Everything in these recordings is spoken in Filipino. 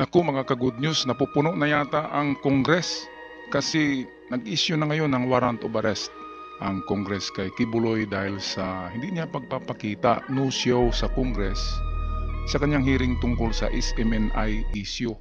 Naku mga ka-good news, napupuno na yata ang Congress kasi nag-issue na ngayon ng warrant of arrest ang Congress kay Kibuloy dahil sa hindi niya pagpapakita no show sa Congress sa kanyang hearing tungkol sa SMNI issue.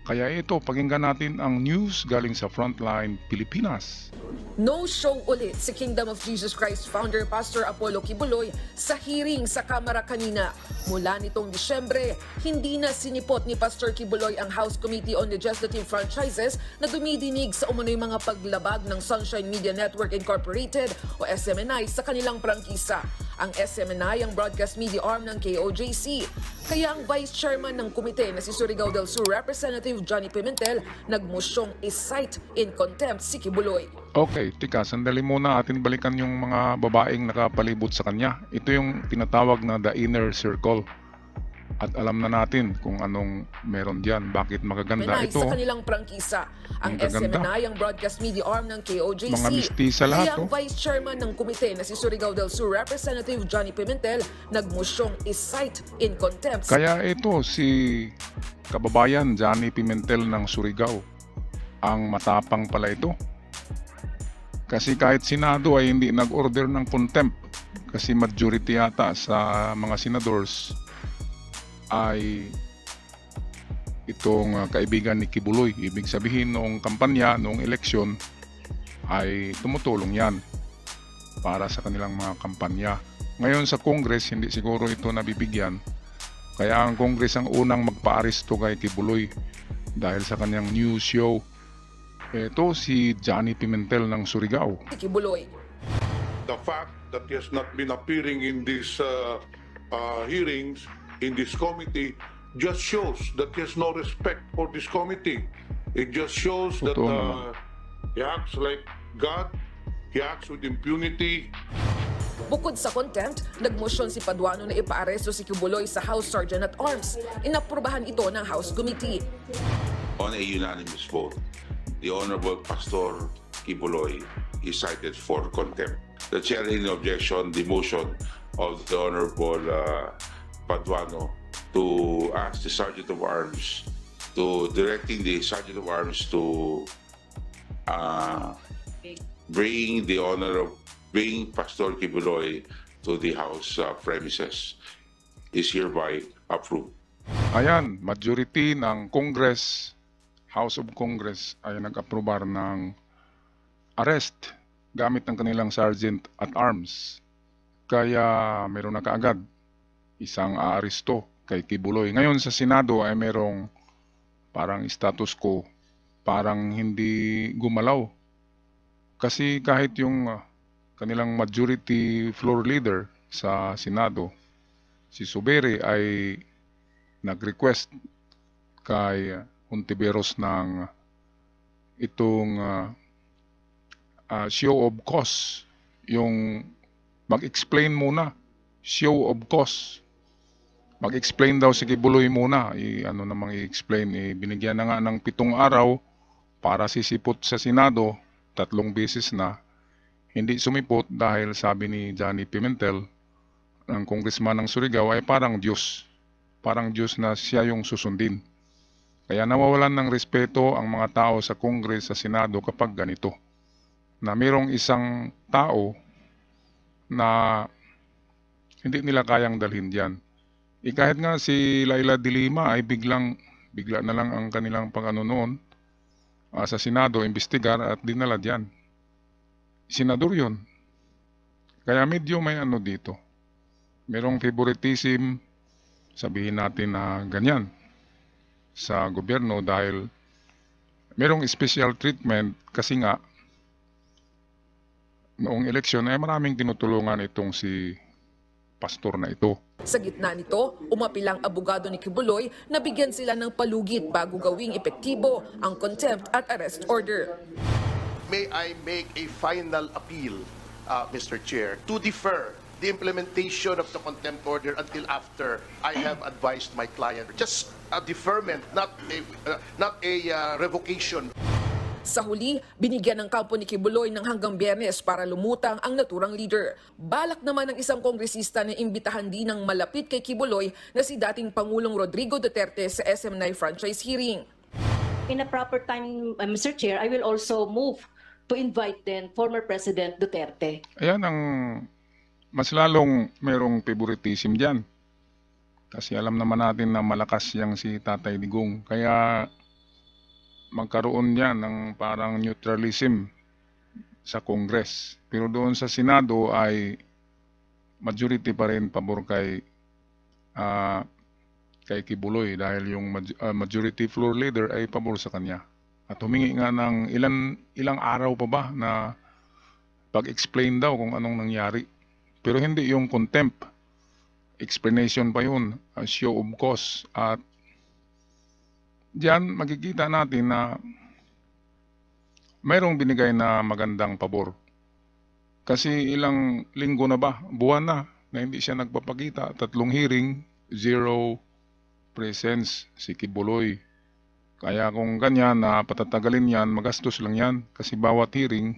Kaya ito, pakinggan natin ang news galing sa Frontline Pilipinas. No show ulit si Kingdom of Jesus Christ founder Pastor Apollo Kibuloy sa hearing sa Kamara kanina. Mula nitong Disyembre, hindi na sinipot ni Pastor Kibuloy ang House Committee on Legislative Franchises na dumidinig sa umunoy mga paglabag ng Sunshine Media Network Incorporated o SMNI sa kanilang prangkisa. Ang SMNI ang broadcast media arm ng KOJC. Kaya ang Vice Chairman ng komite na si Surigao del Sur Representative Johnny Pimentel nagmosyong i-cite in contempt si Kibuloy. Okay, tika, sandali muna atin balikan yung mga babaeng nakapalibot sa kanya. Ito yung tinatawag na the inner circle. At alam na natin kung anong meron diyan, bakit magaganda ito. Sa kanilang prangkisa. Ang SMNI ang broadcast media arm ng KOJC. Mga mistisa lahat. Kaya ang Vice Chairman ng komite na si Surigao del Sur Representative Johnny Pimentel nagmosyong i-cite in contempt. Kaya ito si kababayan Johnny Pimentel ng Surigao, ang matapang pala ito. Kasi kahit Senado ay hindi nag-order ng contempt kasi majority yata sa mga senadors ay itong kaibigan ni Kibuloy. Ibig sabihin noong kampanya, noong eleksyon ay tumutulong yan para sa kanilang mga kampanya. Ngayon sa Congress hindi siguro ito nabibigyan. Kaya ang Congress ang unang magpa-aresto kay Kibuloy dahil sa kanyang news show. Ito si Johnny Pimentel ng Surigao. Kibuloy. The fact that he has not been appearing in these hearings, in this committee, just shows that he has no respect for this committee. It just shows that he acts like God, he acts with impunity. Bukod sa contempt, nagmosyon si Paduano na ipaaresto si Kibuloy sa House Sergeant at Arms. Inaprubahan ito ng House Committee. On a unanimous vote, the Honorable Pastor Kibuloy is cited for contempt. The chair in objection, the motion of the Honorable Paduano to ask the Sergeant of Arms directing the Sergeant of Arms to bring Pastor Kibuloy to the House premises is hereby approved. Ayan, majority ng Congress, House of Congress ay nag-aprobar ng arrest gamit ng kanilang Sergeant at Arms. Kaya meron na kaagad isang aaresto kay Kibuloy. Ngayon sa Senado ay merong parang status quo, parang hindi gumalaw. Kasi kahit yung kanilang majority floor leader sa Senado, si Suberi ay nag-request kay Hontiveros ng itong show of cause. Yung mag-explain muna, show of cause. Mag-explain daw si Kibuloy muna. Ano namang i-explain? Binigyan na nga ng 7 araw para sisipot sa Senado, 3 beses na. Hindi sumipot dahil sabi ni Johnny Pimentel, ang congressman ng Surigao, ay parang Diyos. Parang Diyos na siya yung susundin. Kaya nawawalan ng respeto ang mga tao sa Congress, sa Senado kapag ganito. Na mayroong isang tao na hindi nila kayang dalhin diyan. Kahit nga si Laila de Lima ay bigla na lang ang kanilang pag-ano noon sa Senado, imbestigar at dinala diyan. Senador yun. Kaya medyo may ano dito. Merong favoritism, sabihin natin na ganyan, sa gobyerno dahil merong special treatment kasi nga noong eleksyon ay maraming tinutulungan itong si pastor na ito. Sa gitna nito, umapilang abogado ni Kibuloy na bigyan sila ng palugit bago gawing epektibo ang contempt at arrest order. May I make a final appeal, Mr. Chair, to defer the implementation of the contempt order until after I have advised my client. Just a deferment, not a revocation. Sa huli, binigyan ng kampo ni Kibuloy ng hanggang Biyernes para lumutang ang naturang leader. Balak naman ng isang kongresista na imbitahan din ng malapit kay Kibuloy na si dating Pangulong Rodrigo Duterte sa SM9 franchise hearing. In a proper time, Mr. Chair, I will also move to invite then former President Duterte. Ayan ang mas lalong merong favoritism dyan. Kasi alam naman natin na malakas yang si Tatay Digong. Kaya magkaroon yan ng parang neutralism sa Congress. Pero doon sa Senado ay majority pa rin pabor kay Kibuloy dahil yung majority floor leader ay pabor sa kanya. At humingi nga ng ilang araw pa ba na pag-explain daw kung anong nangyari. Pero hindi yung contempt. Explanation pa yun, show of cause. At diyan makikita natin na mayroong binigay na magandang pabor. Kasi ilang linggo na ba, buwan na hindi siya nagpapakita. 3 hearing, 0 presence si Kibuloy. Kaya kung ganyan na patatagalin yan, magastos lang yan. Kasi bawat hearing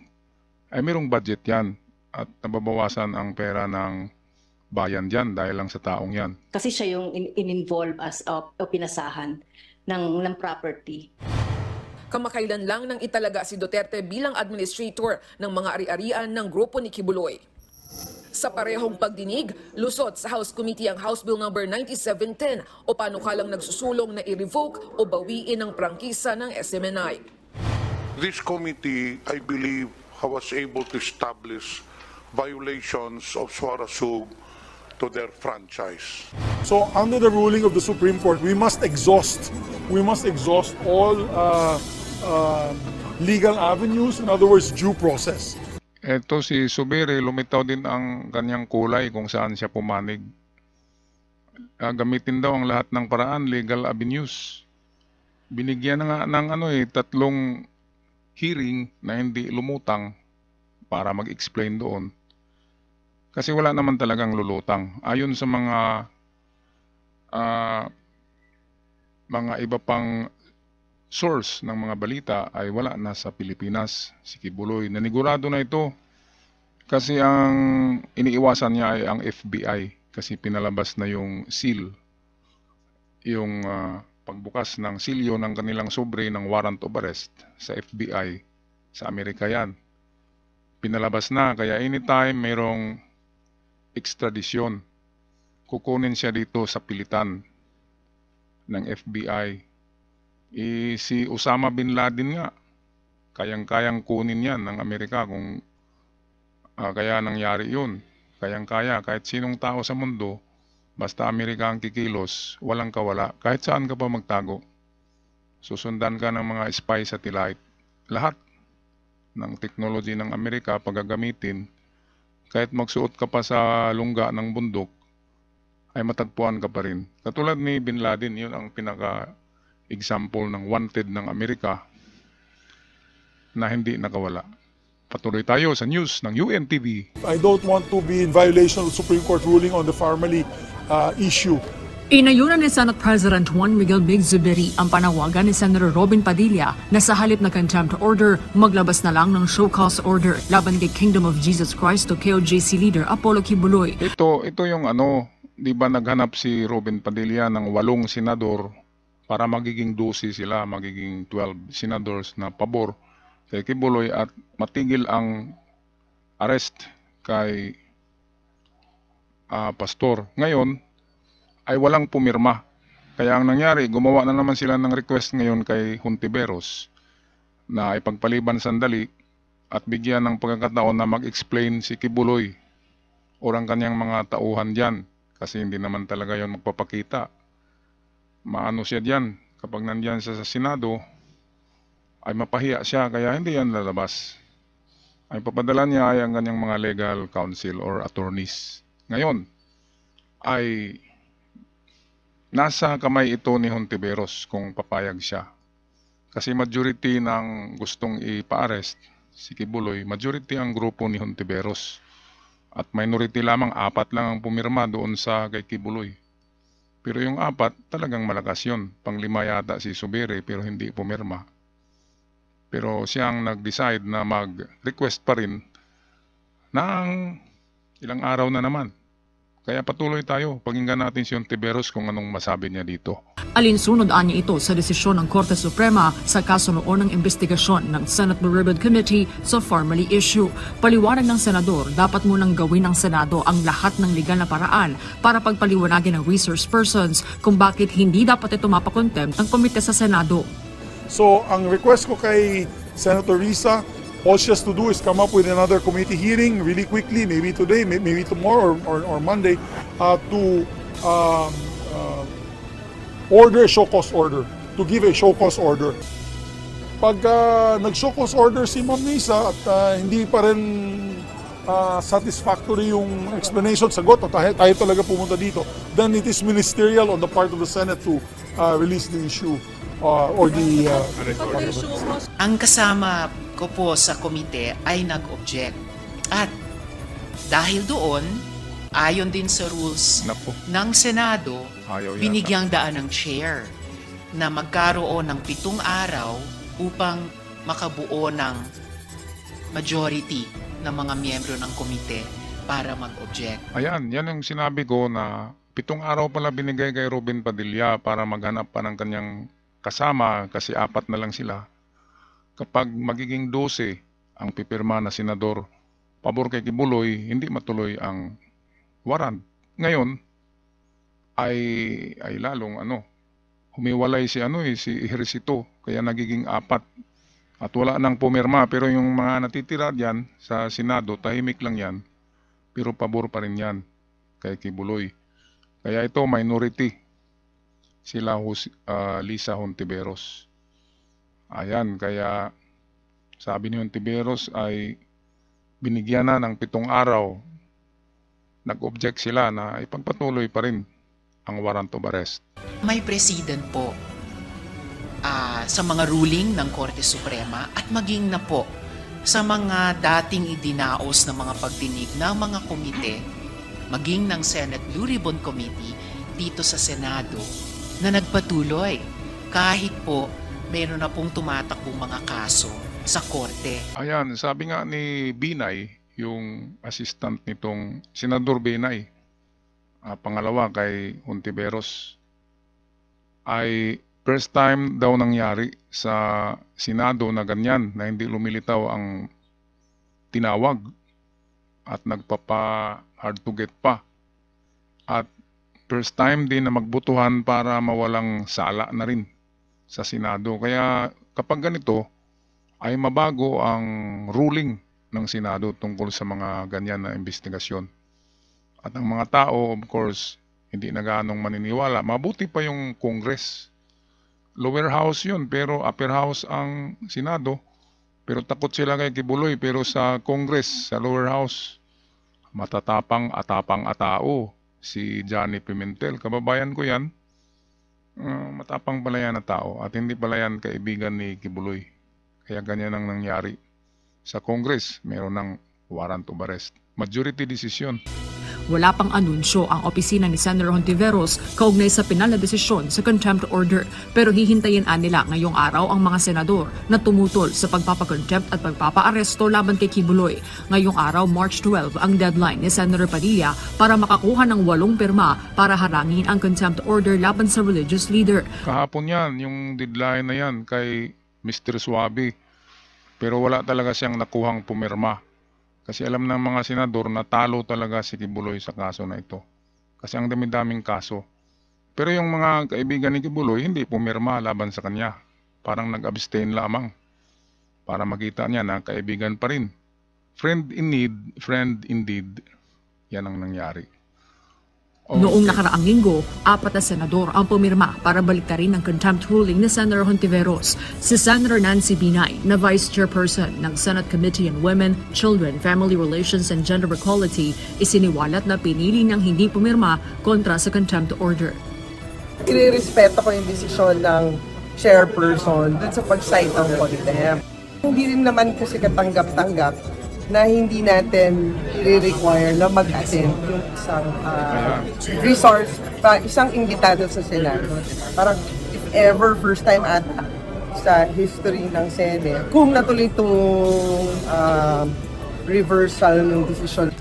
ay mayroong budget yan. At nababawasan ang pera ng bayan dyan dahil lang sa taong yan. Kasi siya yung in-involve as o pinasahan ng property. Kamakailan lang nang italaga si Duterte bilang administrator ng mga ari-arian ng grupo ni Kibuloy. Sa parehong pagdinig, lusot sa House Committee ang House Bill No. 9710 o panukalang nagsusulong na i-revoke o bawiin ang prangkisa ng SMNI. This committee, I believe, was able to establish violations of Suarasug to their franchise. So under the ruling of the Supreme Court, we must exhaust all legal avenues, in other words, due process. Eto si Zubiri, lumitaw din ang kanyang kulay kung saan siya pumanig. Gamitin daw ang lahat ng paraan, legal avenues. Binigyan na nga ng 3 hearing na hindi lumutang para mag-explain doon. Kasi wala naman talagang lulutang. Ayon sa mga iba pang source ng mga balita ay wala na sa Pilipinas si Kibuloy. Nanigurado na ito kasi ang iniiwasan niya ay ang FBI kasi pinalabas na yung seal, yung pagbukas ng silyo ng kanilang sobre ng warrant of arrest sa FBI sa Amerika yan. Pinalabas na kaya anytime mayroong extradition, kukunin siya dito sa pilitan ng FBI. Si Osama Bin Laden nga, kayang-kayang kunin yan ng Amerika kung kaya nangyari yun. Kayang-kaya, kahit sinong tao sa mundo, basta Amerika ang kikilos, walang kawala, kahit saan ka pa magtago. Susundan ka ng mga spy satellite. Lahat ng technology ng Amerika pagagamitin, kahit magsuot ka pa sa lungga ng bundok, ay matagpuan ka pa rin. Katulad ni Bin Laden, yun ang pinaka-example ng wanted ng Amerika na hindi nakawala. Patuloy tayo sa news ng UNTV. I don't want to be in violation of the Supreme Court ruling on the Farmally issue. Inayunan ni Senate President Juan Miguel Big Zubiri ang panawagan ni Senator Robin Padilla na sa halip na contempt order, maglabas na lang ng show cause order laban kay Kingdom of Jesus Christ o KOJC leader Apollo Kibuloy. Ito yung di ba naghanap si Robin Padilla ng 8 senador para magiging 12 sila, magiging 12 senadors na pabor kay Kibuloy at matigil ang arrest kay pastor. Ngayon, ay walang pumirma. Kaya ang nangyari, gumawa na naman sila ng request ngayon kay Hontiveros na ipagpaliban sandali at bigyan ng pagkakataon na mag-explain si Kibuloy o ang kanyang mga tauhan dyan. Kasi hindi naman talaga yon magpapakita. Maano siya dyan. Kapag nandyan siya sa Senado, ay mapahiya siya kaya hindi yan lalabas. Ay papadala niya ay ang kanyang mga legal counsel or attorneys. Ngayon, ay nasa kamay ito ni Hontiveros kung papayag siya. Kasi majority ng gustong ipa-arrest si Kibuloy, majority ang grupo ni Hontiveros. At minority lamang, 4 lang ang pumirma doon sa kay Kibuloy. Pero yung 4, talagang malakas yun. Pang-5 yata si Zubiri pero hindi pumirma. Pero siyang nag-decide na mag-request pa rin ng ilang araw na naman. Kaya patuloy tayo, pakinggan natin si Hontiveros kung anong masabi niya dito. Alinsunod anya ito sa desisyon ng Korte Suprema sa kaso noon ng investigasyon ng Senate Blue Ribbon Committee sa Farmally issue. Paliwanag ng senador, dapat munang gawin ng Senado ang lahat ng legal na paraan para pagpaliwanagin ng resource persons kung bakit hindi dapat ito mapakontempt ng komite sa Senado. So, ang request ko kay Senator Risa, all she has to do is come up with another committee hearing really quickly, maybe today, maybe tomorrow or Monday, to order a show cause order, to give a show cause order. Pag nag-show cause order si Ma'am Risa at hindi pa rin satisfactory yung explanation, sagot, at tayo talaga pumunta dito, then it is ministerial on the part of the Senate to release the issue or the... Ang kasama ko po sa komite ay nag-object. At dahil doon, ayon din sa rules ng Senado, binigyang daan ng chair na magkaroon ng 7 araw upang makabuo ng majority ng mga miyembro ng komite para mag-object. Ayan, yan yung sinabi ko na 7 araw pala binigay kay Robin Padilla para maghanap pa ng kanyang kasama kasi 4 na lang sila. Kapag magiging 12 ang pipirma na senador pabor kay Kibuloy, hindi matuloy ang warrant. Ngayon ay lalong humiwalay si si Ejercito, kaya nagiging 4 at wala nang pumirma, pero yung mga natitira diyan sa Senado tahimik lang yan, pero pabor pa rin yan kay Kibuloy. Kaya ito minority sila Lisa Hontiveros. Ayan, kaya sabi ni Hontiveros ay binigyan na ng 7 araw. Nag-object sila na ipagpatuloy pa rin ang warrant of arrest. May president po sa mga ruling ng Korte Suprema at maging na po sa mga dating idinaos na mga pagdinig ng mga komite, maging ng Senate Blue Ribbon Committee dito sa Senado, na nagpatuloy kahit po meron na pong tumatakbong mga kaso sa korte. Ayan, sabi nga ni Binay, yung assistant nitong Senador Binay, pangalawa kay Hontiveros, ay first time daw nangyari sa Senado na ganyan, na hindi lumilitaw ang tinawag at nagpapa-hard to get pa. At first time din na magbutuhan para mawalang sala na rin sa Senado. Kaya kapag ganito ay mabago ang ruling ng Senado tungkol sa mga ganyan na investigasyon. At ang mga tao, of course, hindi na ganong maniniwala. Mabuti pa yung Congress. Lower house yun, pero upper house ang Senado. Pero takot sila kay Kibuloy. Pero sa Congress, sa lower house, matatapang atao. Si Johnny Pimentel, kababayan ko yan. Matapang pala yan na tao at hindi pala yan kaibigan ni Kibuloy. Kaya ganyan ang nangyari. Sa Congress, meron ng warrant of arrest. Majority decision. Wala pang anunsyo ang opisina ni Senator Hontiveros kaugnay sa pinal na desisyon sa contempt order, pero hihintayin nila ngayong araw ang mga senador na tumutol sa pagpapakontempt at pagpapaaresto laban kay Kibuloy. Ngayong araw, March 12, ang deadline ni Senator Padilla para makakuha ng 8 pirma para harangin ang contempt order laban sa religious leader. Kahapon yan, yung deadline na yan kay Mr. Suabe, pero wala talaga siyang nakuhang pumirma. Kasi alam ng mga senador na talo talaga si Kibuloy sa kaso na ito. Kasi ang dami-daming kaso. Pero yung mga kaibigan ni Kibuloy hindi pumirma laban sa kanya. Parang nag-abstain lamang. Para makita niya na kaibigan pa rin. Friend in need, friend indeed. Yan ang nangyari. Noong nakaraang linggo, 4 na senador ang pumirma para baliktarin ang contempt ruling ni Senator Hontiveros. Si Senator Nancy Binay, na Vice Chairperson ng Senate Committee on Women, Children, Family Relations and Gender Equality, isiniwalat na pinili niyang hindi pumirma kontra sa contempt order. Irirespeto ko yung desisyon ng chairperson dun sa pag-cite ng contempt. Hindi rin naman kasi katanggap-tanggap na hindi natin i-require na mag-attend yung isang isang imbitado sa Senado. Parang if ever first time ata sa history ng Senate kung natuloy itong reversal ng desisyon.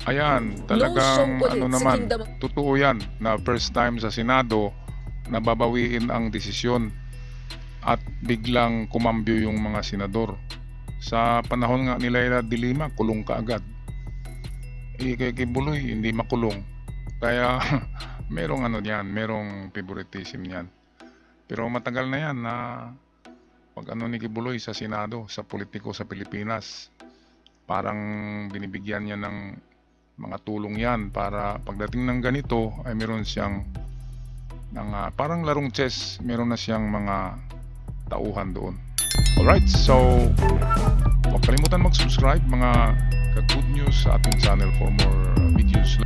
Ayan, talagang ano naman, totoo yan na first time sa Senado nababawiin ang desisyon at biglang kumambyo yung mga senador. Sa panahon nga ni Leila de Lima, kulong ka agad. Kay Kibuloy, hindi makulong. Kaya merong ano yan, merong favoritism yan. Pero matagal na yan na pag ano ni Kibuloy sa Senado, sa politiko sa Pilipinas, parang binibigyan niya ng mga tulong yan para pagdating ng ganito ay meron siyang parang larong chess, meron na siyang mga tauhan doon. Alright, so huwag kalimutan mag-subscribe mga ka-good news sa ating channel for more videos.